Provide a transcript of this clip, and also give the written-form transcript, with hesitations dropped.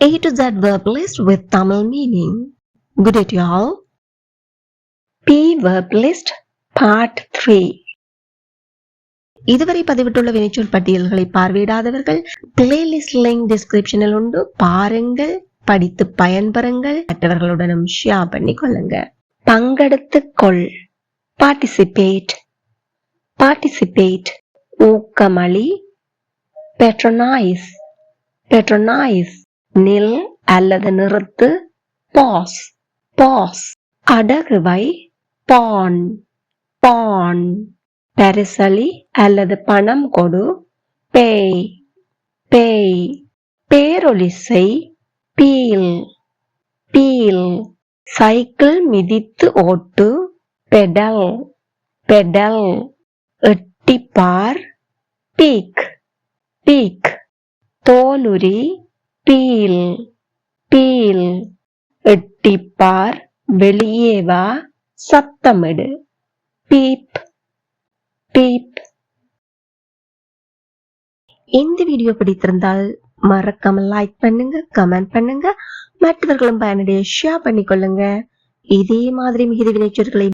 A to Z verb list with Tamil meaning. Good day to you all. P verb list part 3. இதுவரை பதிவிட்டுள்ள வினைச்சொல் பட்டியல்களை பார்வையிடாதவர்கள் playlist link டிஸ்கிரிப்ஷனில் உண்டு, பாருங்கள், படித்து பயன்பெறுங்கள், மற்றவர்களுடனும் ஷேர் பண்ணி கொள்ளுங்க. பங்கெடுத்துக் கொள், பார்ட்டிசிபேட், பார்ட்டிசிபேட். ஊக்கமளி, பேட்ரோனைஸ், பேட்ரோனைஸ். நில் அல்லது நிறுத்து, பாஸ், பாஸ். அடகுவை, பான், பான். பரிசலி அல்லது பணம் கொடு, பேய், பேய். பேரொலிசை, பீல், பீல். சைக்கிள் மிதித்து ஓட்டு, பெடல், பெடல். எட்டிப்பார், பீக், பீக். தோலுரி, பீல், பீல். எட்டிப்பார், வெளியே வா, சத்தமிடு, பீப், பீப். இந்த வீடியோ பிடித்திருந்தால் மறக்காம லைக் பண்ணுங்க, கமெண்ட் பண்ணுங்க, மற்றவர்களும் பயனடைய ஷேர் பண்ணிக்கொள்ளுங்க. இதே மாதிரி மிகுதி வினைச்சொற்களை